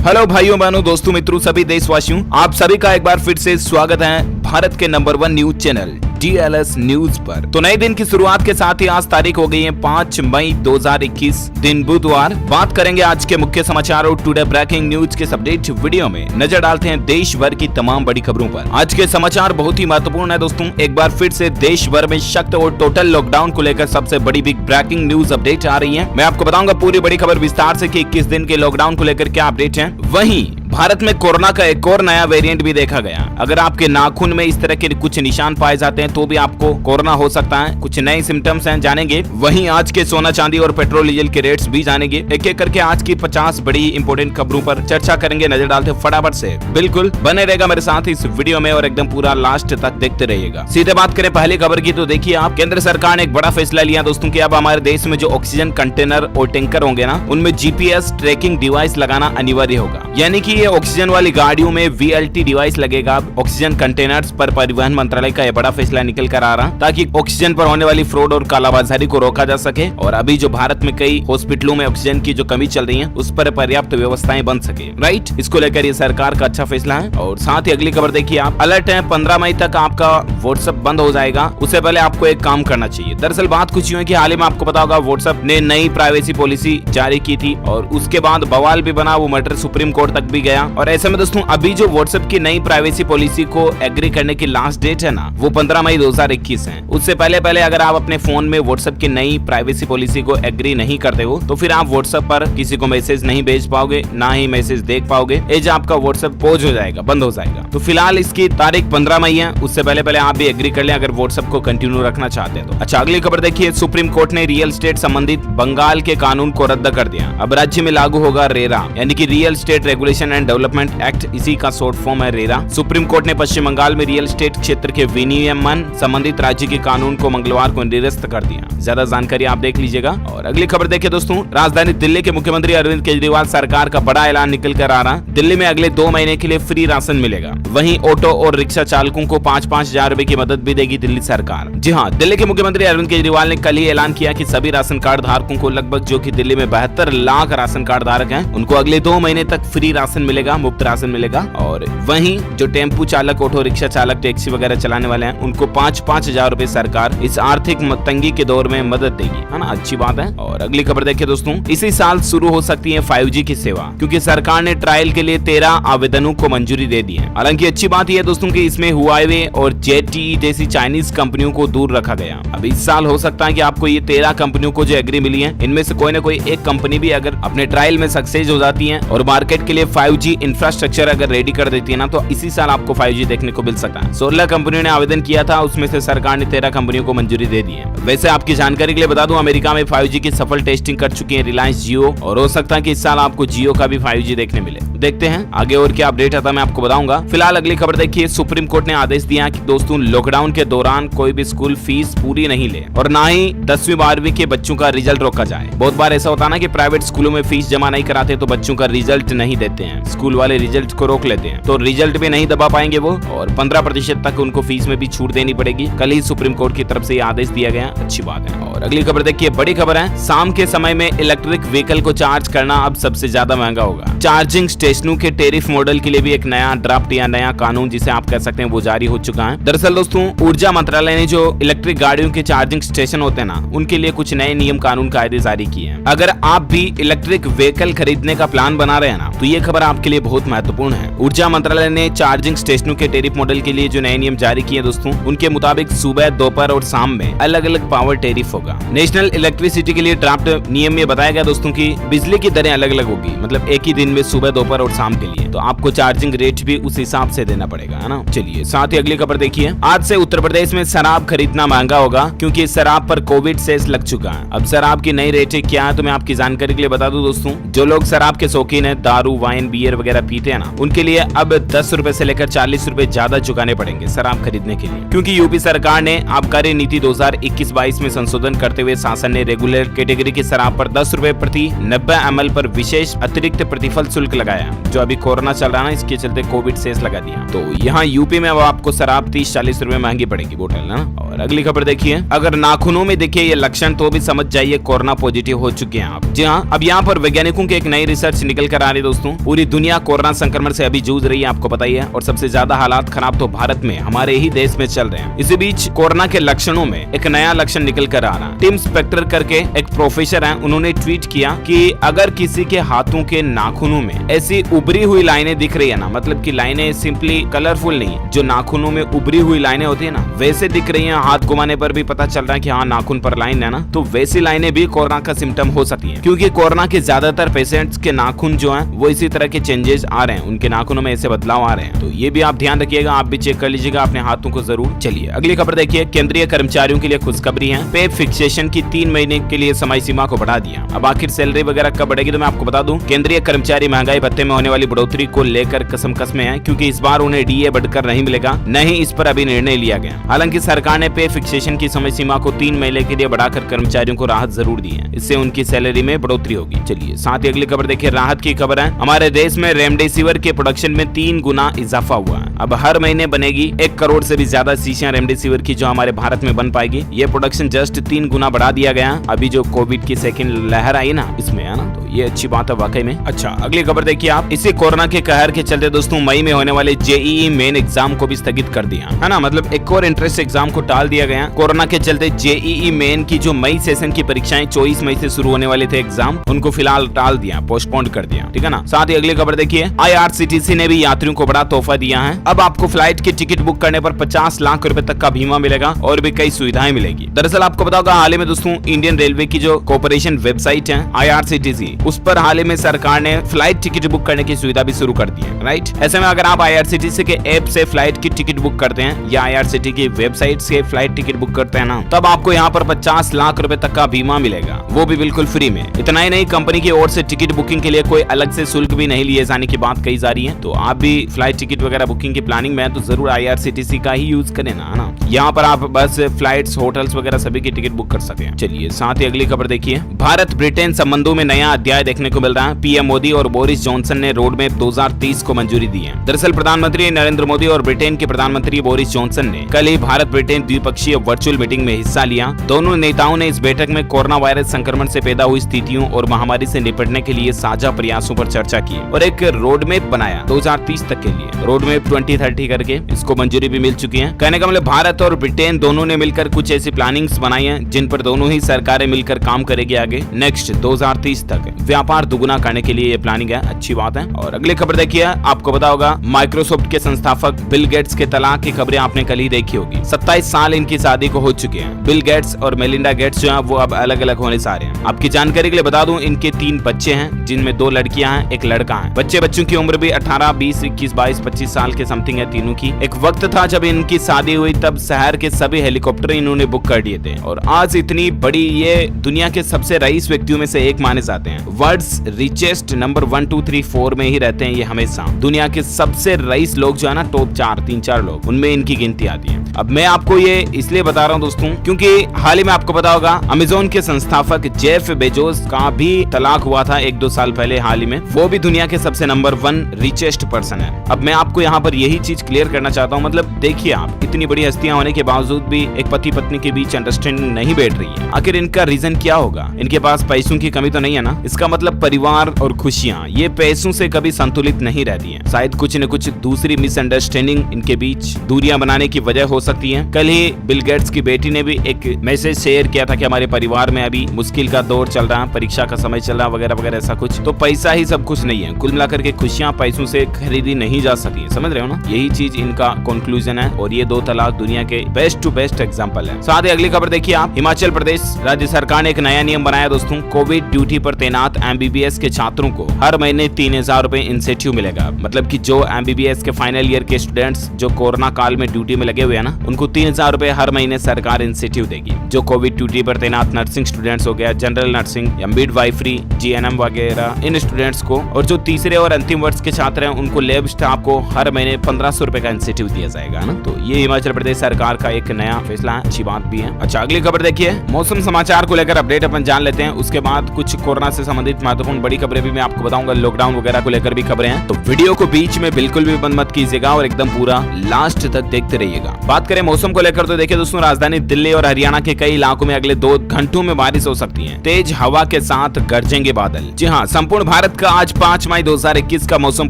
Hello भाइयों बहनों दोस्तों मित्रों सभी देशवासियों, आप सभी का एक बार फिर से स्वागत है भारत के number 1 news channel DLS news पर। तो नए दिन की शुरुआत के साथ ही आज तारीख हो गई है 5 मई 2021 दिन बुधवार। बात करेंगे आज के मुख्य समाचार और टुडे ब्रेकिंग न्यूज के अपडेट वीडियो में नजर डालते हैं देश भर की तमाम बड़ी खबरों पर। आज के समाचार बहुत ही महत्वपूर्ण है दोस्तों। एक बार फिर से देश भर में सख्त और टोटल लॉकडाउन को लेकर सबसे बड़ी बिग ब्रेकिंग न्यूज अपडेट आ रही है। मैं आपको बताऊंगा पूरी बड़ी खबर विस्तार से कि 21 दिन के लॉकडाउन को लेकर क्या अपडेट है। वहीं भारत में कोरोना का एक और नया वेरिएंट भी देखा गया। अगर आपके नाखून में इस तरह के कुछ निशान पाए जाते हैं तो भी आपको कोरोना हो सकता है। कुछ नए सिम्टम्स हैं, जानेंगे। वहीं आज के सोना चांदी और पेट्रोल डीजल के रेट्स भी जानेंगे। एक एक करके आज की 50 बड़ी इंपोर्टेंट खबरों पर चर्चा करेंगे। नजर डालते फटाफट से, बिल्कुल बने रहेगा मेरे साथ इस वीडियो में और एकदम पूरा लास्ट तक देखते रहिएगा। सीधे बात करें पहली खबर की तो देखिए आप, केंद्र सरकार ने एक बड़ा फैसला लिया दोस्तों कि अब हमारे देश में जो ऑक्सीजन कंटेनर और टैंकर होंगे ना, उनमें GPS ट्रैकिंग डिवाइस लगाना अनिवार्य होगा। यानी कि ये ऑक्सीजन वाली गाड़ियों में VLT डिवाइस लगेगा ऑक्सीजन कंटेनर्स पर। परिवहन मंत्रालय का यह बड़ा फैसला निकल कर आ रहा ताकि ऑक्सीजन पर होने वाली फ्रॉड और कालाबाजारी को रोका जा सके और अभी जो भारत में कई हॉस्पिटलों में ऑक्सीजन की जो कमी चल रही है उस पर पर्याप्त व्यवस्थाएं बन सके। राइट, इसको लेकर ये सरकार का अच्छा फैसला है। और साथ ही अगली खबर देखिए आप, अलर्ट है 15 मई तक आपका व्हाट्सएप बंद हो जाएगा। उससे पहले आपको एक काम करना चाहिए। दरअसल बात कुछ यूं है कि हाल ही में आपको पता होगा व्हाट्सएप ने नई प्राइवेसी पॉलिसी जारी की थी और उसके बाद बवाल भी बना, वो मैटर सुप्रीम कोर्ट तक भी गया। और ऐसे में दोस्तों अभी जो व्हाट्सएप की नई प्राइवेसी पॉलिसी को एग्री करने की लास्ट डेट है ना, वो 15 मई 2021 है। उससे पहले अगर आप अपने फोन में व्हाट्सएप की नई प्राइवेसी पॉलिसी को एग्री नहीं करते हो तो फिर आप व्हाट्सएप पर किसी को मैसेज नहीं भेज पाओगे, ना ही मैसेज देख पाओगे। एज आपका व्हाट्सएप पॉज हो जाएगा, बंद हो जाएगा। तो फिलहाल इसकी तारीख 15 मई है। उससे पहले आप भी एग्री कर लें अगर व्हाट्सएप को कंटिन्यू रखना चाहते हैं तो। अच्छा, अगली खबर देखिए, सुप्रीम कोर्ट ने रियल एस्टेट संबंधित बंगाल के कानून को रद्द कर दिया। अब राज्य में लागू होगा रेरा, यानी कि real estate regulation and development act, इसी का शॉर्ट फॉर्म है रेरा। सुप्रीम कोर्ट ने पश्चिम बंगाल में रियल एस्टेट क्षेत्र के विनियमन संबंधित राज्य के कानून को मंगलवार को निरस्त कर दिया। ज्यादा जानकारी आप देख लीजिएगा। और अगली खबर देखिए दोस्तों, राजधानी दिल्ली के मुख्यमंत्री अरविंद केजरीवाल सरकार का बड़ा ऐलान निकल कर आ रहा। दिल्ली में अगले 2 महीने के लिए फ्री राशन मिलेगा। वहीं ऑटो और रिक्शा चालकों को 5-5 हजार रुपए की मदद भी देगी दिल्ली सरकार। जी हाँ, दिल्ली के मुख्यमंत्री अरविंद केजरीवाल ने कल ही ऐलान किया कि सभी राशन कार्ड धारकों को, लगभग जो कि दिल्ली में 72 लाख राशन कार्ड धारक हैं, उनको अगले 2 महीने तक फ्री राशन मिलेगा, मुफ्त राशन मिलेगा। और वहीं जो टेम्पू चालक, ऑटो रिक्शा चालक, टैक्सी वगैरह चलाने वाले हैं, उनको 5-5 हजार रुपए सरकार इस आर्थिक तंगी के दौर में मदद देगी, है ना। अच्छी बात है। और अगली खबर देखिए दोस्तों, इसी साल शुरू हो सकती है 5G की सेवा, क्योंकि सरकार ने ट्रायल के लिए 13 आवेदनों को मंजूरी दे दी है। हालांकि अच्छी बात यह है दोस्तों कि इसमें हुआवे और ZTE जैसी चाइनीज कंपनियों को दूर रखा गया। अब इस साल हो सकता है कि आपको ये 13 कंपनियों को जो एग्री मिली है, इनमें से कोई ना कोई एक कंपनी भी अगर अपने ट्रायल में सक्सेस हो जाती है और मार्केट के लिए 5G इंफ्रास्ट्रक्चर अगर रेडी कर देती है ना, तो इसी साल आपको 5G देखने को मिल सकता है। 16 कंपनियों ने आवेदन किया था, उसमें से सरकार ने 13 कंपनियों को मंजूरी दे दी है। वैसे आपकी जानकारी के लिए बता दूं, अमेरिका में 5G की सफल टेस्टिंग कर चुकी है रिलायंस जियो, और हो सकता है कि इस साल आपको जियो का भी 5G देखने मिले। देखते हैं आगे और क्या अपडेट आता है, मैं आपको बताऊंगा। फिलहाल अगली खबर देखिए, सुप्रीम कोर्ट ने आदेश दिया कि दोस्तों लॉकडाउन के दौरान कोई भी स्कूल फीस पूरी नहीं ले और ना ही 10वीं 12वीं के बच्चों का रिजल्ट रोका जाए। बहुत बार ऐसा होता है ना कि प्राइवेट स्कूलों में फीस जमा नहीं कराते तो बच्चों का रिजल्ट नहीं देते हैं, स्कूल वाले रिजल्ट को रोक लेते हैं, तो रिजल्ट भी नहीं दबा पाएंगे वो, और 15% तक उनको फीस में भी छूट देनी पड़ेगी। कल ही सुप्रीम कोर्ट की तरफ से ये आदेश दिया गया, अच्छी बात है। और अगली खबर देखिए, बड़ी खबर है, शाम के समय में इलेक्ट्रिक व्हीकल को चार्ज करना अब सबसे ज्यादा महंगा होगा। चार्जिंग स्टेशनों के टेरिफ मॉडल के लिए भी एक नया ड्राफ्ट या नया कानून, जिसे आप कह सकते हैं, वो जारी हो चुका है। दरअसल दोस्तों ऊर्जा मंत्रालय ने जो इलेक्ट्रिक गाड़ियों के चार्जिंग स्टेशन होते हैं ना, उनके लिए कुछ नए नियम कानून कायदे जारी किए हैं। अगर आप भी इलेक्ट्रिक व्हीकल खरीदने का प्लान बना रहे हैं ना, तो ये खबर आपके लिए बहुत महत्वपूर्ण है। ऊर्जा मंत्रालय ने चार्जिंग स्टेशनों के टेरिफ मॉडल के लिए जो नए नियम जारी किए दोस्तों, उनके मुताबिक सुबह, दोपहर और शाम में अलग अलग पावर टेरिफ होगा। नेशनल इलेक्ट्रिसिटी के लिए ड्राफ्ट नियम में बताया गया दोस्तों की बिजली की दरें अलग अलग होगी, मतलब एक ही दिन में सुबह, दोपहर और शाम के लिए, तो आपको चार्जिंग रेट भी उस हिसाब से देना पड़ेगा, है ना। चलिए साथ ही अगली खबर देखिए, आज से उत्तर प्रदेश में शराब खरीदना महंगा होगा क्योंकि शराब पर कोविड सेस लग चुका है। अब शराब की नई रेटें क्या है तो मैं आपकी जानकारी के लिए बता दूं दोस्तों, जो लोग शराब के शौकीन है, दारू, वाइन, बियर वगैरह पीते हैं ना, उनके लिए अब 10 रुपए से लेकर 40 रुपए ज्यादा चुकाने पड़ेंगे शराब खरीदने के लिए, क्योंकि यूपी सरकार ने आबकारी नीति 2021-22 में संशोधन करते हुए शासन ने रेगुलर कैटेगरी की शराब पर 10 रुपए प्रति 90 ml पर विशेष अतिरिक्त प्रतिफल शुल्क लगाया है, जो अभी कोरोना चल रहा है ना, इसके चलते कोविड सेस लगा दिया। तो यहाँ यूपी में अब आपको शराब 30-40 रुपए महंगी पड़ेगी बोतल ना। और अगली खबर देखिए, अगर नाखूनों में देखिए ये लक्षण तो भी समझ जाइए कोरोना पॉजिटिव हो चुके हैं आप। जी हाँ, अब यहाँ पर वैज्ञानिकों की एक नई रिसर्च निकल कर आ रही है दोस्तों। पूरी दुनिया कोरोना संक्रमण से अभी जूझ रही है, आपको पता ही है, और सबसे ज्यादा हालात खराब तो भारत में, हमारे ही देश में चल रहे हैं। इसी बीच कोरोना के लक्षणों में एक नया लक्षण निकल कर आ रहा है। टिम स्पेक्टर करके एक प्रोफेसर है, उन्होंने ट्वीट किया कि अगर किसी के हाथों के नाखूनों में ऐसी उभरी हुई लाइनें दिख रही है ना, मतलब कि लाइनें सिंपली कलरफुल नहीं, जो नाखूनों में उभरी हुई लाइनें होती है ना, वैसे दिख रही हैं, हाथ घुमाने पर भी पता चल रहा है कि हाँ नाखून पर लाइन है ना, तो वैसी लाइनें भी कोरोना का सिम्टम हो सकती है। क्योंकि कोरोना के ज्यादातर पेशेंट्स के नाखून जो हैं वो इसी तरह के चेंजेस आ रहे हैं, उनके नाखूनों में ऐसे बदलाव आ रहे हैं। तो ये भी आप ध्यान रखिएगा, आप भी चेक कर लीजिएगा अपने हाथों को जरूर। चलिए अगली खबर देखिए, केंद्रीय कर्मचारियों के लिए खुशखबरी है। पे फिक्सेशन की 3 महीने के लिए समय सीमा को बढ़ा दिया। अब आखिर सैलरी वगैरह कब बढ़ेगी तो मैं आपको बता दूं, केंद्रीय कर्मचारी महंगाई भत्ते में होने वाली बढ़ोतरी को लेकर कसम में है, क्योंकि इस बार उन्हें डीए बढ़कर नहीं मिलेगा, न ही इस पर अभी निर्णय लिया गया। हालांकि सरकार ने पे फिक्सेशन की समय सीमा को 3 महीने के लिए बढ़ाकर कर्मचारियों को राहत जरूर दी है, इससे उनकी सैलरी में बढ़ोतरी होगी। चलिए साथ ही अगली खबर देखिए, राहत की खबर है। हमारे देश में रेमडेसिविर के प्रोडक्शन में 3 गुना इजाफा हुआ है। अब हर महीने बनेगी 1 करोड़ से भी ज्यादा शीशियां रेमडेसिविर की, जो हमारे भारत में बन पाएगी। ये प्रोडक्शन जस्ट 3 गुना बढ़ा दिया गया। अभी जो कोविड की सेकंड लहर आई ना, इसमें है ना, तो ये अच्छी बात है वाकई में। अच्छा अगली खबर देखिए आप, इसी कोरोना के कहर के चलते दोस्तों मई में होने वाले जेईई मेन एग्जाम को भी स्थगित कर दिया है ना, मतलब एक और इंट्रेंस एग्जाम को टाल दिया गया। कोरोना के चलते जेईई मेन की जो मई सेशन की परीक्षाएं 24 मई से शुरू होने वाले थे एग्जाम, उनको फिलहाल टाल दिया, पोस्टपोन कर दिया, ठीक है ना। साथ ही अगली खबर देखिए, IRCTC ने भी यात्रियों को बड़ा तोहफा दिया है। अब आपको फ्लाइट की टिकट बुक करने पर 50 लाख रुपए तक का बीमा मिलेगा और भी कई सुविधाएं मिलेगी। दरअसल आपको बताओगा, हाल ही में दोस्तों इंडियन रेलवे की जो कॉर्पोरेशन वेबसाइट है IRCTC, उस पर हाल ही में सरकार ने फ्लाइट टिकट बुक करने की सुविधा भी शुरू कर दी है, राइट। ऐसे में अगर आप IRCTC के ऐप से फ्लाइट की टिकट बुक करते हैं या IRCTC की वेबसाइट से फ्लाइट टिकट बुक करते हैं ना, तब आपको यहाँ पर 50 लाख रुपए तक का बीमा मिलेगा, वो भी बिल्कुल फ्री में। इतना ही नहीं, कंपनी की ओर से टिकट बुकिंग के लिए कोई अलग से शुल्क भी नहीं लिए जाने की बात कही जा रही है। तो आप भी फ्लाइट टिकट वगैरह बुकिंग की प्लानिंग में है तो जरूर IRCTC का ही यूज करें ना। यहाँ पर आप बस फ्लाइट्स, होटल्स वगैरह सभी की टिकट बुक कर सकते हैं। चलिए साथ ही अगली खबर देखिए, भारत ब्रिटेन संबंधों में नया अध्याय देखने को मिल रहा है। पीएम मोदी और बोरिस जॉनसन ने रोड मैप 2030 को मंजूरी दी है। दरअसल प्रधानमंत्री नरेंद्र मोदी और ब्रिटेन के प्रधानमंत्री बोरिस जॉनसन ने कल ही भारत ब्रिटेन द्विपक्षीय वर्चुअल मीटिंग में हिस्सा लिया। दोनों नेताओं ने इस बैठक में कोरोना वायरस संक्रमण से पैदा हुई स्थितियों और महामारी से निपटने के लिए साझा प्रयासों पर चर्चा की और एक रोड मैप बनाया 2030 तक के लिए। रोड मैप 2030 करके इसको मंजूरी भी मिल चुकी है। कहने का मतलब भारत और ब्रिटेन दोनों ने मिलकर कुछ ऐसी प्लानिंग्स बनाई हैं जिन पर दोनों ही सरकारें मिलकर काम करेगी आगे नेक्स्ट 2030 तक व्यापार दुगुना करने के लिए ये प्लानिंग है, अच्छी बात है। और अगली खबर देखिए, आपको पता होगा माइक्रोसॉफ्ट के संस्थापक बिल गेट्स के तलाक की खबरें आपने कल ही देखी होगी। 27 साल इनकी शादी को हो चुके हैं। बिल गेट्स और मेलिंडा गेट्स जो है वो अब अलग अलग होने जा रहे हैं। आपकी जानकारी के लिए बता दूं, इनके 3 बच्चे हैं, जिनमें 2 लड़कियां हैं, 1 लड़का है। बच्चों की उम्र भी 18, 20, 21, 22, 25 साल के समथिंग है तीनों की। एक वक्त था जब इनकी शादी हुई, तब शहर के सभी हेलीकॉप्टर इन्होंने बुक कर दिए थे और आज इतनी बड़ी ये दुनिया के सबसे रईस व्यक्तियों में से एक माने जाते हैं। वर्ल्ड्स रिचेस्ट नंबर 1, 2, 3, 4 में ही रहते हैं ये हमेशा। दुनिया के सबसे रईस लोग जो है ना, टॉप 4, 3-4 लोग, उनमें इनकी गिनती आती है। अब मैं आपको ये इसलिए बता रहा हूँ दोस्तों, क्योंकि हाल ही में आपको पता होगा अमेज़न के संस्थापक जेफ बेजोस का भी तलाक हुआ था 1-2 साल पहले हाल ही में। वो भी दुनिया के सबसे नंबर 1 रिचेस्ट पर्सन है। अब मैं आपको यहाँ पर यही चीज क्लियर करना चाहता हूँ, मतलब देखिए आप, इतनी बड़ी हस्तियां होने के बावजूद भी एक पति पत्नी के बीच अंडरस्टैंडिंग नहीं बैठ रही है। आखिर इनका रीजन क्या होगा? इनके पास पैसों की कमी तो नहीं है ना? इसका मतलब परिवार और खुशियां ये पैसों से कभी संतुलित नहीं रहती हैं। शायद कुछ न कुछ दूसरी मिसअंडरस्टैंडिंग इनके बीच दूरियां बनाने की वजह हो सकती है। कल ही बिल गेट्स की बेटी ने भी एक मैसेज शेयर किया था कि हमारे परिवार में अभी मुश्किल का दौर चल रहा है, परीक्षा का समय चल रहा है वगैरह वगैरह ऐसा कुछ। तो पैसा ही सब कुछ नहीं है। कुल मिलाकर के खुशियां पैसों से खरीदी नहीं जा सकती, समझ रहे हो ना? यही चीज इनका कंक्लूजन है और ये 2 तलाक दुनिया के बेस्ट टू बेस्ट एग्जांपल है। साथ ही अगली खबर देखिए आप, हिमाचल प्रदेश राज्य सरकार ने एक नया नियम बनाया दोस्तों। कोविड ड्यूटी पर तैनात MBBS के छात्रों को हर महीने 3000 रुपए इंसेंटिव मिलेगा। मतलब कि जो MBBS के फाइनल ईयर के स्टूडेंट्स जो कोरोना काल में ड्यूटी में लगे हुए हैं ना, उनको 3000 रुपए हर महीने सरकार इंसेंटिव देगी। जो कोविड ड्यूटी पर तैनात नर्सिंग स्टूडेंट्स हो गया, जनरल नर्सिंग या मिडवाइफरी, GNM वगैरह, इन स्टूडेंट्स को, और जो तीसरे और अंतिम वर्ष के छात्र हैं उनको लैब स्टाफ को हर महीने 1500 रुपए का इंसेंटिव दिया जाएगा ना। तो ये हिमाचल प्रदेश सरकार का एक नया फैसला है, अच्छी बात भी है। अच्छा अगली खबर देखिए, मौसम समाचार को लेकर अपडेट अपन जान लेते हैं, उसके बाद कुछ कोरोना से संबंधित महत्वपूर्ण बड़ी खबरें भी मैं आपको बताऊंगा। लॉकडाउन वगैरह को लेकर भी खबरें हैं, तो वीडियो को बीच में बिल्कुल भी बंद मत कीजिएगा और एकदम पूरा लास्ट तक देखते रहिएगा। बात करें मौसम को लेकर तो देखिए दोस्तों, राजधानी दिल्ली और हरियाणा के कई इलाकों में अगले 2 घंटों में बारिश हो सकती है। तेज हवा के साथ गरजेंगे बादल। जी हाँ, संपूर्ण भारत का आज 5 मई 2021 का मौसम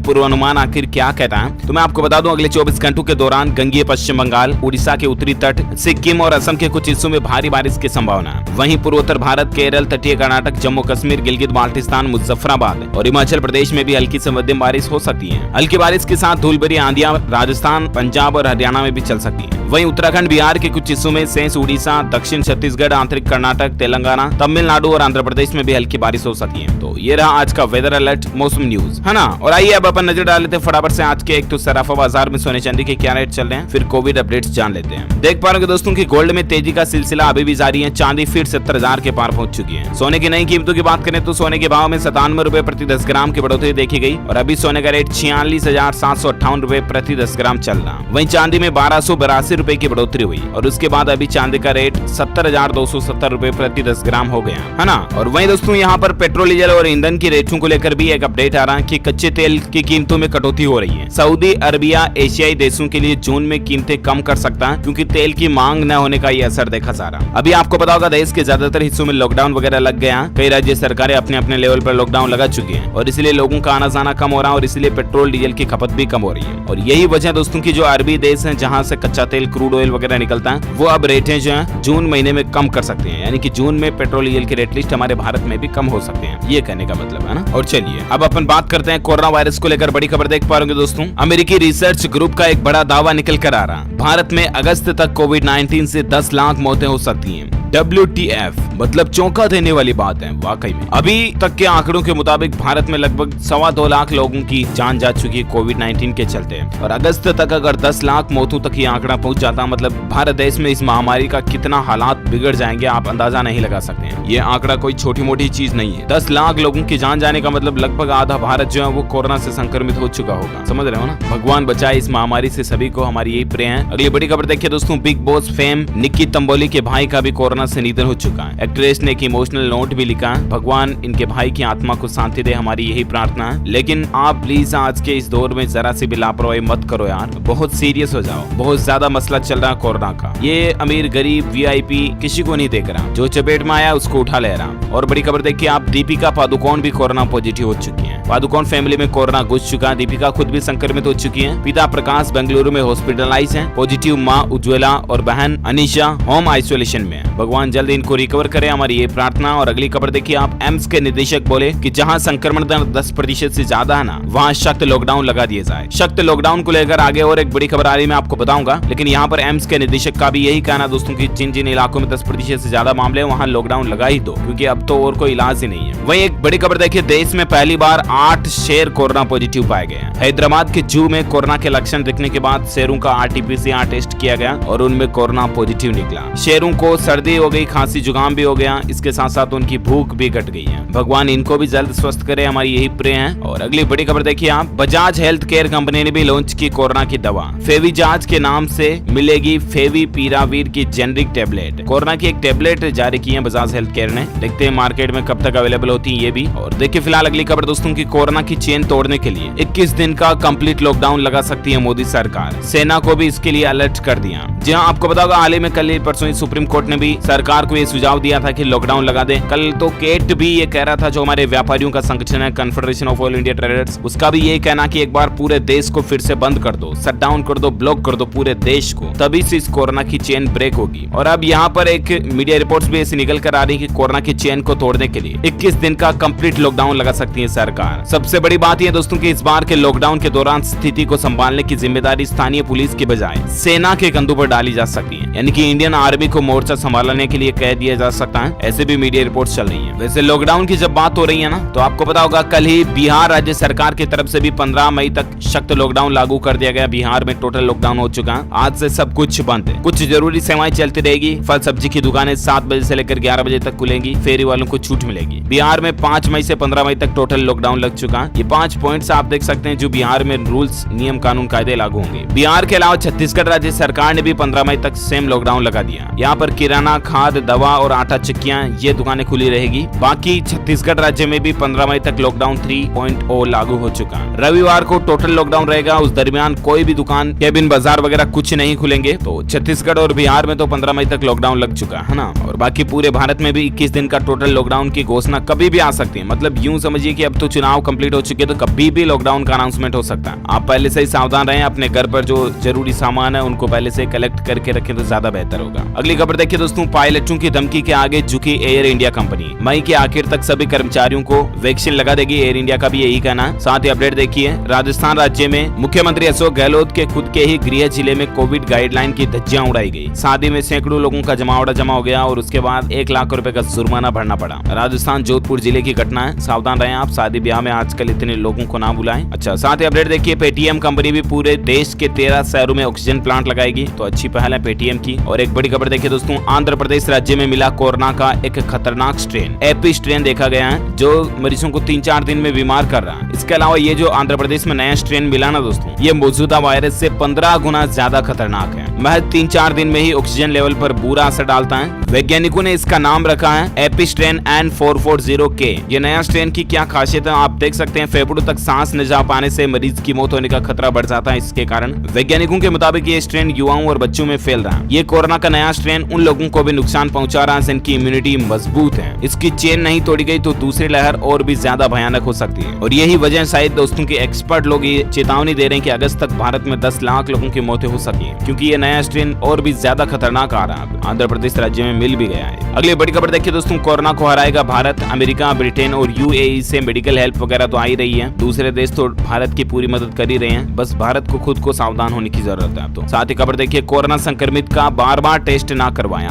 पूर्वानुमान आखिर क्या कहता है, तो मैं आपको बता दूं, अगले 24 घंटों के दौरान गंगीय पश्चिम बंगाल, उड़ीसा के उत्तरी तट, सिक्किम और असम के कुछ हिस्सों में भारी बारिश की संभावना है। वहीं पूर्वोत्तर भारत, केरल, तटीय कर्नाटक, जम्मू कश्मीर, गिलगित बाल्टिस्तान, मुजफ्फराबाद और हिमाचल प्रदेश में भी हल्की से मध्यम बारिश हो सकती है। हल्की बारिश के साथ धूल भरी आंधियां राजस्थान, पंजाब और हरियाणा में भी चल सकती है। वहीं उत्तराखंड, बिहार के कुछ हिस्सों में, शेष उड़ीसा, दक्षिण छत्तीसगढ़, आंतरिक कर्नाटक, तेलंगाना, तमिलनाडु और आंध्र प्रदेश में भी हल्की बारिश हो सकती है। तो ये रहा आज का वेदर अलर्ट मौसम न्यूज, है ना। और आइए अब अपन नजर डाल लेते हैं फटाफट से आज के एक तो सराफा बाजार में सोने चांदी के क्या रेट चल रहे हैं, फिर कोविड अपडेट्स जान लेते हैं। देख पा रहे हैं दोस्तों की गोल्ड में तेजी का सिलसिला अभी भी जारी है। चांदी फिर 70,000 के पार पहुंच चुकी है। सोने की नई कीमतों की बात करें तो सोने के भाव में 97 रुपए प्रति 10 ग्राम की बढ़ोतरी देखी गई और अभी सोने का रेट 46,758 रुपए प्रति 10 ग्राम चल रहा। वहीं चांदी में 1282 रुपए की बढ़ोतरी हुई और उसके बाद अभी चांदी का रेट 70,270 रुपए प्रति 10 ग्राम हो गया, है ना। और वहीं दोस्तों यहाँ पर पेट्रोल, डीजल और ईंधन की रेटों को लेकर भी एक अपडेट आ रहा है कि कच्चे तेल की कीमतों में कटौती हो रही है। सऊदी अरबिया एशियाई देशों के लिए जून में कीमतें कम कर सकता है क्योंकि तेल की मांग न होने का ये असर देखा जा रहा। अभी आपको पता होगा देश के ज्यादातर हिस्सों में लॉकडाउन वगैरह लग गया। कई राज्य सरकारें अपने अपने लेवल पर लॉकडाउन लगा चुकी है और इसलिए लोगों का आना जाना कम हो रहा है और इसलिए पेट्रोल डीजल की खपत भी कम हो रही है। और यही वजह दोस्तों की जो अरबी देश है जहाँ से कच्चा तेल, क्रूड ऑयल वगैरह निकलता है, वो अब रेटें जो है जून महीने में कम कर सकते हैं। यानी कि जून में पेट्रोल डीजल की रेट लिस्ट हमारे भारत में भी कम हो सकते हैं, ये कहने का मतलब है ना। और चलिए अब अपन बात करते हैं कोरोना वायरस को लेकर बड़ी खबर देख पा रहे होंगे दोस्तों। अमेरिकी रिसर्च ग्रुप का एक बड़ा दावा निकल कर आ रहा, भारत में अगस्त तक कोविड-19 से 10 लाख मौतें हो सकती हैं। WTF, मतलब चौंका देने वाली बात है वाकई में। अभी तक के आंकड़ों के मुताबिक भारत में लगभग 2.25 लाख लोगों की जान जा चुकी है कोविड-19 के चलते, और अगस्त तक अगर 10 लाख मौतों तक ये आंकड़ा पहुंच जाता, मतलब भारत देश में इस महामारी का कितना हालात बिगड़ जाएंगे आप अंदाजा नहीं लगा सकते हैं। ये आंकड़ा कोई छोटी मोटी चीज नहीं है। 10 लाख लोगों की जान जाने का मतलब लगभग आधा भारत जो है वो कोरोना से संक्रमित हो चुका होगा, समझ रहे हो ना। भगवान बचाए इस महामारी से सभी को, हमारी यही प्रे है। अगली बड़ी खबर देखिए दोस्तों, big boss fame Nikki Tamboli के भाई का भी कोरोना से निधन हो चुका है। एक्ट्रेस ने एक इमोशनल नोट भी लिखा, भगवान इनके भाई की आत्मा को शांति दे, हमारी यही प्रार्थना है। लेकिन आप प्लीज आज के इस दौर में जरा सी भी लापरवाही मत करो यार, बहुत सीरियस हो जाओ। बहुत ज्यादा मसला चल रहा है कोरोना का। ये अमीर गरीब VIP किसी को नहीं देख रहा, जो चपेट में आया उसको उठा ले रहा। और बड़ी खबर देखिए आप, दीपिका पादुकोण भी कोरोना पॉजिटिव हो चुकी है। पादुकोण फैमिली में कोरोना घुस चुका है। दीपिका खुद भी संक्रमित हो चुकी है। पिता प्रकाश बेंगलुरु में हॉस्पिटलाइज हैं। पॉजिटिव माँ उज्ज्वला और बहन अनीशा होम आइसोलेशन में है। भगवान जल्द इनको रिकवर करे, हमारी ये प्रार्थना। और अगली खबर देखिए आप, एम्स के निदेशक बोले कि जहां संक्रमण दर 10% से ज्यादा है ना, वहां सख्त लॉकडाउन लगा दिया जाए। सख्त लॉकडाउन को लेकर आगे और एक बड़ी खबर आ रही है, मैं आपको बताऊंगा। लेकिन यहाँ पर एम्स के निदेशक का भी यही कहना दोस्तों की जिन जिन इलाकों में 10% से ज्यादा मामले हैं वहाँ लॉकडाउन लगा ही दो, क्योंकि अब तो और कोई इलाज ही नहीं है। वही एक बड़ी खबर देखिए, देश में पहली बार 8 शेर कोरोना पॉजिटिव पाए गए हैं। हैदराबाद के जू में कोरोना के लक्षण दिखने के बाद शेरों का RT-PCR टेस्ट किया गया और उनमें कोरोना पॉजिटिव निकला। शेरों को सर्दी हो गई, खांसी जुकाम भी हो गया, इसके साथ साथ उनकी भूख भी घट गई है। भगवान इनको भी जल्द स्वस्थ करे, हमारी यही प्रे है। और अगली बड़ी खबर देखिए आप, बजाज हेल्थ केयर कंपनी ने भी लॉन्च की कोरोना की दवा। फेविजाज के नाम से मिलेगी फेविपिरावीर की जेनरिक टेबलेट। कोरोना की एक टेबलेट जारी की है बजाज हेल्थ केयर ने, देखते हैं मार्केट में कब तक अवेलेबल होती है ये भी। और देखिए फिलहाल अगली खबर दोस्तों की, कोरोना की चेन तोड़ने के लिए 21 दिन का कंप्लीट लॉकडाउन लगा सकती है मोदी सरकार। सेना को भी इसके लिए अलर्ट कर दिया। जी हाँ, आपको बताओगा हाल ही में कल परसों सुप्रीम कोर्ट ने भी सरकार को ये सुझाव दिया था कि लॉकडाउन लगा दे। कल तो केट भी ये कह रहा था, जो हमारे व्यापारियों का संगठन है confederation of all India traders, उसका भी ये कहना कि एक बार पूरे देश को फिर से बंद कर दो, शट डाउन कर दो, ब्लॉक कर दो पूरे देश को, तभी से इस कोरोना की चेन ब्रेक होगी। और अब यहाँ पर एक मीडिया रिपोर्ट्स भी ऐसी निकल कर आ रही है कि कोरोना की चेन को तोड़ने के लिए 21 दिन का कंप्लीट लॉकडाउन लगा सकती है सरकार। सबसे बड़ी बात यह दोस्तों कि इस बार के लॉकडाउन के दौरान स्थिति को संभालने की जिम्मेदारी स्थानीय पुलिस की बजाय सेना के कंधों पर डाली जा सकती है, यानी कि इंडियन आर्मी को मोर्चा संभालने के लिए कह दिया जा सकता है। ऐसे भी मीडिया रिपोर्ट्स चल रही है। वैसे लॉकडाउन की जब बात हो रही है ना, तो आपको पता होगा कल ही बिहार राज्य सरकार की तरफ से भी 15 मई तक सख्त लॉकडाउन लागू कर दिया गया। बिहार में टोटल लॉकडाउन हो चुका है। आज से सब कुछ बंद है, कुछ जरूरी सेवाएं चलती रहेगी। फल सब्जी की दुकानें 7 बजे से लेकर 11 बजे तक खुलेंगी। फेरी वालों को छूट मिलेगी। बिहार में 5 मई से 15 मई तक टोटल लॉकडाउन लग चुका है। ये 5 पॉइंट्स आप देख सकते हैं जो बिहार में रूल्स, नियम, कानून, कायदे लागू होंगे। बिहार के अलावा छत्तीसगढ़ राज्य सरकार ने भी 15 मई तक सेम लॉकडाउन लगा दिया। यहाँ पर किराना, खाद, दवा और आटा चक्कियां ये दुकानें खुली रहेगी। बाकी छत्तीसगढ़ राज्य में भी 15 मई तक लॉकडाउन 3.0 लागू हो चुका। रविवार को टोटल लॉकडाउन रहेगा। उस दरमियान कोई भी दुकान, केबिन, बाजार वगैरह कुछ नहीं खुलेंगे। तो छत्तीसगढ़ और बिहार में तो 15 मई तक लॉकडाउन लग चुका है ना। और बाकी पूरे भारत में भी 21 दिन का टोटल लॉकडाउन की घोषणा कभी भी आ सकती है। मतलब यूं समझिए कि अब तो चुनाव कंप्लीट हो चुके, तो कभी भी लॉकडाउन का अनाउंसमेंट हो सकता है। आप पहले से ही सावधान रहें। अपने घर पर जो जरूरी सामान है उनको पहले से कलेक्ट करके रखें तो ज्यादा बेहतर होगा। अगली खबर देखिए दोस्तों, पायलटों की धमकी के आगे झुकी एयर इंडिया कंपनी। मई के आखिर तक सभी कर्मचारियों को वैक्सीन लगा देगी, एयर इंडिया का भी यही कहना है। साथ ही अपडेट देखिए, राजस्थान राज्य में मुख्यमंत्री अशोक गहलोत के खुद के ही गृह जिले में कोविड गाइडलाइन की धज्जियां उड़ाई गई। शादी में सैकड़ों लोगों का जमावड़ा जमा हो गया और उसके बाद 1 लाख रुपए का जुर्माना भरना पड़ा। राजस्थान जोधपुर जिले की घटना है। सावधान रहें आप, शादी ब्याह में आजकल इतने लोगों को ना बुलाएं। अच्छा, साथ ही अपडेट देखिए, पेटीएम कंपनी भी पूरे देश के 13 शहरों में ऑक्सीजन प्लांट लगाएगी। तो अच्छी पहल है पेटीएम की। और एक बड़ी खबर देखिए दोस्तों, आंध्र प्रदेश राज्य में मिला कोरोना का एक खतरनाक स्ट्रेन, एपी स्ट्रेन देखा गया है, जो मरीजों को 3-4 दिन में बीमार कर रहा है। इसके अलावा ये जो आंध्र प्रदेश में नया स्ट्रेन मिला ना दोस्तों, ये मौजूदा वायरस से 15 गुना ज्यादा खतरनाक है। महज 3-4 दिन में ही ऑक्सीजन लेवल पर बुरा असर डालता है। वैज्ञानिकों ने इसका नाम रखा है एपी स्ट्रेन N440K। ये नया स्ट्रेन की क्या खासियत है आप देख सकते हैं। फेफड़ों तक सांस न जा पाने से मरीज की मौत होने का खतरा बढ़ जाता है। इसके कारण वैज्ञानिकों के मुताबिक ये स्ट्रेन युवाओं और बच्चों में फैल रहा है। ये कोरोना का नया स्ट्रेन उन लोगों को भी नुकसान पहुंचा रहा है जिनकी इम्यूनिटी मजबूत है। इसकी चेन नहीं तोड़ी गई तो दूसरी लहर और भी ज्यादा भयानक हो सकती है। और यही वजह शायद दोस्तों की एक्सपर्ट लोग ये चेतावनी दे रहे हैं कि अगस्त तक भारत में 10 लाख लोगों की मौतें हो सकती है, क्योंकि ये नया स्ट्रेन और भी ज्यादा खतरनाक आ रहा है। आंध्र प्रदेश राज्य में मिल भी गया है। अगली बड़ी खबर देखिए दोस्तों, कोरोना को हराएगा भारत। अमेरिका, ब्रिटेन और यूएई से मेडिकल हेल्प वगैरह तो आ ही रही है। दूसरे देश तो भारत की पूरी मदद कर ही रहे हैं। बस भारत को खुद को सावधान होने की जरूरत है। तो साथ ही खबर देखिए, कोरोना संक्रमित का बार-बार टेस्ट ना करवाएं।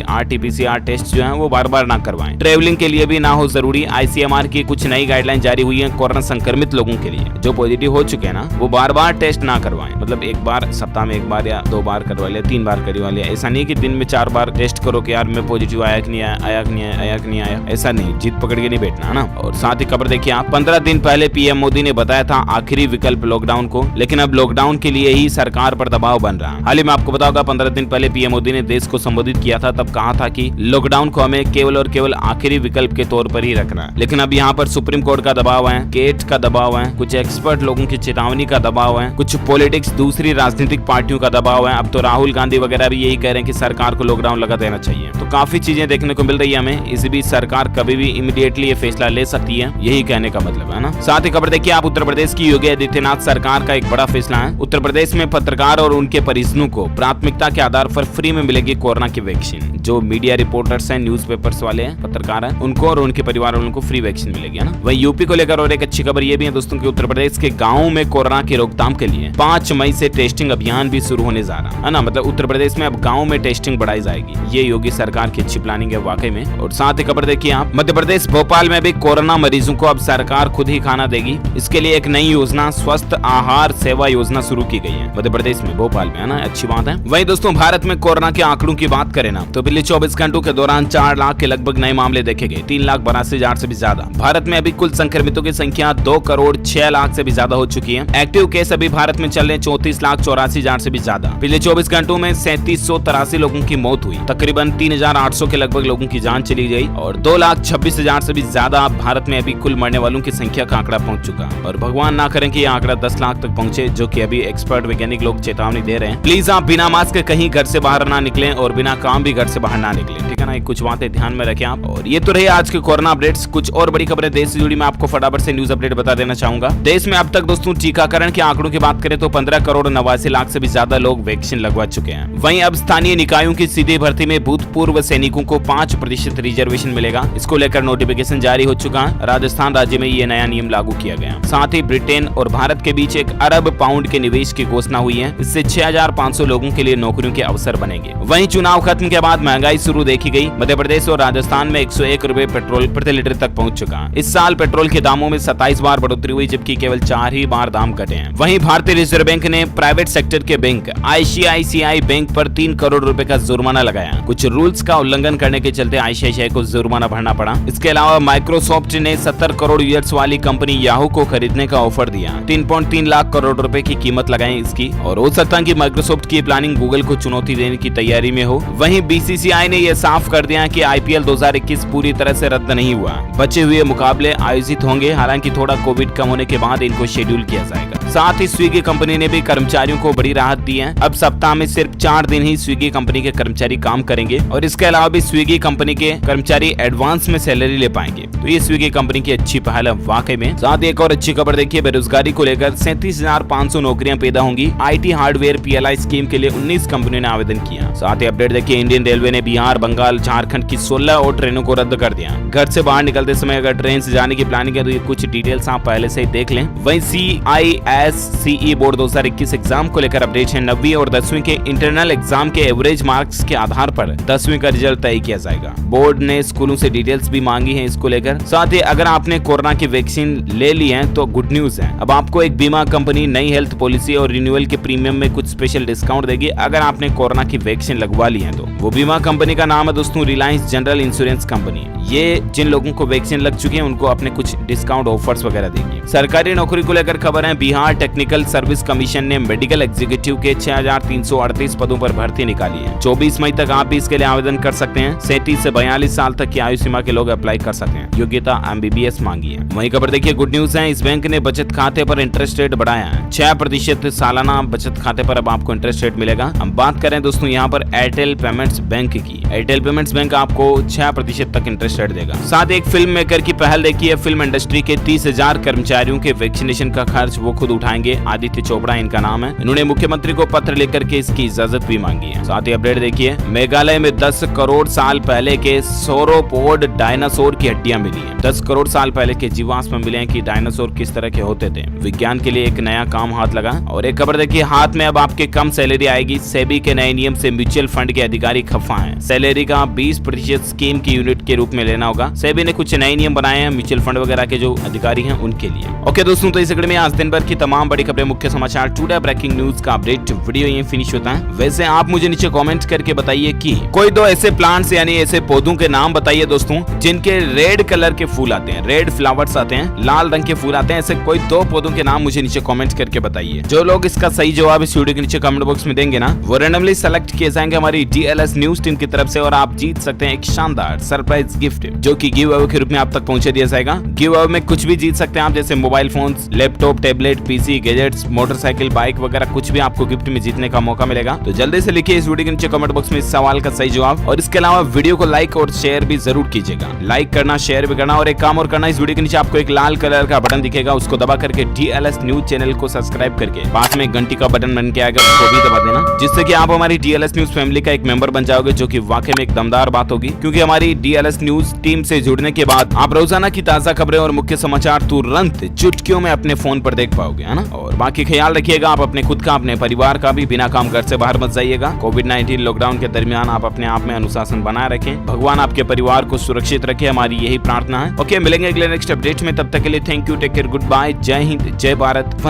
आरटीपीसीआर टेस्ट जो है वो बार-बार ना करवाएं। ट्रेवलिंग के लिए भी ना हो जरूरी। आईसीएमआर की कुछ नई गाइडलाइन जारी हुई है कोरोना संक्रमित लोगों के लिए। जो पॉजिटिव हो चुके हैं ना, वो बार-बार टेस्ट ना करवाएं। मतलब एक बार सप्ताह में 1 बार या 2 बार करवा लिया, 3 बार करवा लिया। ऐसा नहीं कि दिन में 4 बार टेस्ट करो कि यार मैं पॉजिटिव आया कि नहीं आया, ऐसा नहीं, जिद पकड़ के नहीं बैठना है ना। और साथ ही खबर देखिए आप, 15 दिन पहले पीएम मोदी ने बताया था आखिरी विकल्प लॉकडाउन को, लेकिन अब लॉकडाउन के लिए ही सरकार पर दबाव बन रहा है। हाल ही में आपको बताऊंगा 15 दिन पहले पीएम मोदी ने देश को संबोधित किया था, तब कहा था कि लॉकडाउन को हमें केवल और केवल आखिरी विकल्प के तौर पर ही रखना है। लेकिन अब यहाँ पर सुप्रीम कोर्ट का दबाव है, केट का दबाव है, कुछ एक्सपर्ट लोगों की चेतावनी का दबाव है, कुछ पॉलिटिक्स दूसरी राजनीतिक पार्टियों का दबाव है। अब तो राहुल गांधी वगैरह भी यही कह रहे हैं कि सरकार को लॉकडाउन लगा देना चाहिए। तो काफी चीजें देखने को मिल रही है हमें। इस बीच सरकार कभी भी इमीडिएटली ये फैसला ले सकती है, यही कहने का मतलब है ना। साथ ही खबर देखिए आप, उत्तर प्रदेश की योगी आदित्यनाथ सरकार का एक बड़ा फैसला है। उत्तर प्रदेश में पत्रकार और उनके परिजनों को प्राथमिकता के आधार पर फ्री में मिलेगी कोरोना की वैक्सीन। जो मीडिया रिपोर्टर्स हैं, न्यूज़पेपर्स वाले हैं, पत्रकार हैं, उनको और उनके परिवार वालों को फ्री वैक्सीन मिलेगी ना। वहीं यूपी को लेकर और एक अच्छी खबर ये भी है दोस्तों कि उत्तर प्रदेश के गाँव में कोरोना की रोकथाम के लिए 5 मई से टेस्टिंग अभियान भी शुरू होने जा रहा है ना। मतलब उत्तर प्रदेश में अब गाँव में टेस्टिंग बढ़ाई जाएगी। ये योगी सरकार की अच्छी प्लानिंग है वाकई में। और साथ ही खबर देखिए आप, मध्य प्रदेश भोपाल में भी कोरोना मरीजों को अब सरकार खुद ही खाना देगी। इसके लिए एक नई योजना स्वस्थ आहार सेवा योजना शुरू की गई है मध्य प्रदेश में, भोपाल में, है ना। अच्छी बात है। वहीं दोस्तों भारत में कोरोना के आंकड़ों की बात करें ना, तो पिछले 24 घंटों के दौरान 4 लाख के लगभग नए मामले देखे गए। 3,82,000 से भी ज्यादा। भारत में अभी कुल संक्रमितों की संख्या 2,06,00,000 से भी ज्यादा हो चुकी है। एक्टिव केस अभी भारत में चल रहे 34,84,000 से भी ज्यादा। पिछले 24 घंटों में 3783 लोगों की मौत हुई। तकरीबन 3,800 के लगभग लोगों की जान चली गई और 2,26,000 से भी ज्यादा भारत में अभी कुल मरने वालों की संख्या का आंकड़ा पहुंच चुका। और भगवान ना करें कि यह आंकड़ा 10 लाख तक पहुंचे, जो कि अभी एक्सपर्ट वैज्ञानिक लोग चेतावनी दे रहे हैं। प्लीज आप बिना मास्क के कहीं घर से बाहर ना निकलें और बिना काम भी घर से बाहर ना निकलें, ठीक है ना। कुछ बातें ध्यान में रखें आप। और ये तो रही आज के कोरोना अपडेट्स। कुछ और बड़ी खबरें देश से जुड़ी मैं आपको फटाफट से न्यूज अपडेट बता देना चाहूंगा। देश में अब तक दोस्तों टीकाकरण के आंकड़ों की बात करें तो 15,89,00,000 से भी ज्यादा लोग वैक्सीन लगवा चुके हैं। वहीं अब स्थानीय निकायों की सीधी भर्ती में भूतपूर्व सैनिकों को 5% रिजर्वेशन मिलेगा। इसको लेकर नोटिफिकेशन जारी हो चुका है। राजस्थान राज्य में ये नया नियम लागू किया गया। साथ ही ब्रिटेन और भारत के बीच 1 अरब पाउंड के निवेश की घोषणा हुई है। इससे 6,500 लोगों के लिए नौकरियों के अवसर बनेंगे। वहीं चुनाव खत्म के बाद महंगाई शुरू देखी गई गई। मध्य प्रदेश और राजस्थान में 101 रुपए पेट्रोल प्रति लीटर तक पहुंच चुका। इस साल पेट्रोल के दामों में 27 बार बढ़ोतरी हुई, जबकि केवल 4 ही बार दाम घटे हैं। वहीं भारतीय रिजर्व बैंक ने प्राइवेट सेक्टर के बैंक ICICI बैंक पर 3 करोड़ रुपए का जुर्माना लगाया। कुछ रूल्स का उल्लंघन करने के चलते ICICI को जुर्माना भरना पड़ा। इसके अलावा माइक्रोसॉफ्ट ने 70 करोड़ यूएस वाली कंपनी याहू को खरीदने का ऑफर दिया। 3.3 लाख करोड़ रुपए की कीमत लगाई इसकी, और हो सकता है कि माइक्रोसॉफ्ट की प्लानिंग गूगल को चुनौती देने की तैयारी में हो। वहीं BCCI ने यह साफ कर दिया कि IPL 2021 पूरी तरह से रद्द नहीं हुआ। बचे हुए मुकाबले आयोजित होंगे, हालांकि थोड़ा कोविड कम होने के बाद इनको शेड्यूल किया जाएगा। साथ ही स्विगी कंपनी ने भी कर्मचारियों को बड़ी राहत दी है। अब सप्ताह में सिर्फ 4 दिन ही स्विगी कंपनी के कर्मचारी काम करेंगे, और इसके अलावा भी स्विगी कंपनी के कर्मचारी एडवांस में सैलरी ले पाएंगे। तो ये स्विगी कंपनी की अच्छी पहल है वाकई में। साथ ही एक और अच्छी खबर देखिए, बेरोजगारी को लेकर 37,500 नौकरियां पैदा होंगी। IT हार्डवेयर PLI स्कीम के लिए 19 कंपनियों ने आवेदन किया। साथ ही अपडेट देखिए, इंडियन रेलवे ने बिहार, बंगाल, झारखंड की 16 और ट्रेनों को रद्द कर दिया। घर से बाहर निकलते समय अगर ट्रेन से जाने की प्लानिंग है तो ये कुछ डिटेल्स आप पहले से ही देख लें। वहीं CISCE बोर्ड 2021 एग्जाम को लेकर अपडेट है। 9वीं और 10वीं के इंटरनल एग्जाम के एवरेज मार्क्स के आधार पर 10वीं का रिजल्ट तय किया जाएगा। बोर्ड ने स्कूलों से डिटेल्स भी मांगी है इसको लेकर। साथ ही अगर आपने कोरोना की वैक्सीन ले ली है तो गुड न्यूज है, अब आपको एक बीमा कंपनी नई हेल्थ पॉलिसी और रिन्यूअल के प्रीमियम में कुछ स्पेशल डिस्काउंट देगी अगर आपने कोरोना की वैक्सीन लगवा ली है तो। वो बीमा कंपनी का नाम है दोस्तों रिलायंस जनरल इंश्योरेंस कंपनी। ये जिन लोगों को वैक्सीन लग चुकी है उनको अपने कुछ डिस्काउंट ऑफर्स वगैरह देंगे। सरकारी नौकरी को लेकर खबर है, बिहार टेक्निकल सर्विस कमीशन ने मेडिकल एग्जीक्यूटिव के 6,338 पदों पर भर्ती निकाली है। 24 मई तक आप भी इसके लिए आवेदन कर सकते हैं। 37 से 42 साल तक की आयु सीमा के लोग अप्लाई कर सकते हैं। योग्यता MBBS मांगी है। वहीं खबर देखिए, गुड न्यूज है, इस बैंक ने बचत खाते पर इंटरेस्ट रेट बढ़ाया है। 6% सालाना बचत खाते पर अब आपको इंटरेस्ट रेट मिलेगा। हम बात करें दोस्तों यहाँ पर एयरटेल पेमेंट्स बैंक की। एयरटेल पेमेंट्स बैंक आपको 6% तक इंटरेस्ट रेट देगा। साथ एक फिल्म मेकर की पहल देखिए, फिल्म इंडस्ट्री के 30,000 कर्मचारियों के वैक्सीनेशन का खर्च वो खुद उठाएंगे। आदित्य चोपड़ा इनका नाम है। इन्होंने मुख्यमंत्री को पत्र लिखकर के इसकी इजाजत भी मांगी है। साथ ही अपडेट देखिए, मेघालय में 10 करोड़ साल पहले के सौरोपोड डायनासोर की हड्डियां मिली है। 10 करोड़ साल पहले के जीवाश्म में मिले हैं कि डायनासोर किस तरह के होते थे। विज्ञान के लिए एक नया काम हाथ लगा। और एक खबर देखिए, हाथ में अब आपके कम सैलरी आएगी। सेबी के नए नियम से म्यूचुअल फंड के अधिकारी खफा हैं। सैलरी का 20% स्कीम की यूनिट के रूप में लेना होगा। सेबी ने कुछ नए नियम बनाए हैं म्यूचुअल फंड वगैरह के जो अधिकारी हैं उनके लिए। ओके दोस्तों, तो इस वीडियो में आज दिन भर की तमाम बड़ी खबरें, मुख्य समाचार, टुडे ब्रेकिंग न्यूज का अपडेट वीडियो यहीं फिनिश होता है। वैसे आप मुझे नीचे कमेंट करके बताइए कि कोई 2 ऐसे प्लांट्स यानी ऐसे पौधों के नाम बताइए दोस्तों जिनके रेड कलर के फूल आते हैं, रेड फ्लावर्स आते हैं, लाल रंग के फूल आते हैं। ऐसे कोई 2 पौधों के नाम मुझे नीचे कमेंट करके बताइए। जो लोग इसका सही जवाब इस वीडियो के नीचे कमेंट बॉक्स में देंगे ना, वो रैंडमली सेलेक्ट किए जाएंगे हमारी DLS न्यूज टीम की तरफ से, और आप जीत सकते हैं एक शानदार सरप्राइज गिफ्ट जो कि गिव अवे के रूप में आप तक पहुंचा दिया जाएगा। गिव अवे में कुछ भी जीत सकते हैं आप, जैसे mobile phones, laptop, tablet, PC, gadgets, motorcycle, bike वगैरह कुछ भी आपको गिफ्ट में जीतने का मौका मिलेगा। तो जल्दी से लिखिए इस वीडियो के नीचे कमेंट बॉक्स में इस सवाल का सही जवाब, और इसके अलावा वीडियो को लाइक और शेयर भी जरूर कीजिएगा। लाइक करना, शेयर भी करना, और एक काम और करना, इस वीडियो के नीचे आपको एक लाल कलर का बटन दिखेगा, उसको दबा करके DLS न्यूज चैनल को सब्सक्राइब करके पास में घंटी का बटन बन के आएगा, उसको भी दबा देना, जिससे कि आप हमारी DLS न्यूज फैमिली का एक मेंबर बन जाओगे, जो कि वाकई में एक दमदार बात होगी। क्योंकि हमारी DLS न्यूज टीम से जुड़ने के बाद आप रोजाना की ताजा खबरें और मुख्य समाचार तुरंत चुटकियों में अपने फोन पर देख पाओगे, है ना। और बाकी ख्याल रखिएगा आप अपने खुद का, अपने परिवार का भी। बिना काम घर से बाहर मत जाइएगा। कोविड-19 लॉकडाउन के दरमियान आप अपने आप में अनुशासन बनाए रखें। भगवान आपके परिवार को सुरक्षित रखे, हमारी यही प्रार्थना है। ओके, मिलेंगे अगले नेक्स्ट अपडेट में, तब तक के लिए thank you, take care, good bye, जय हिंद, जय भारत, वंदे।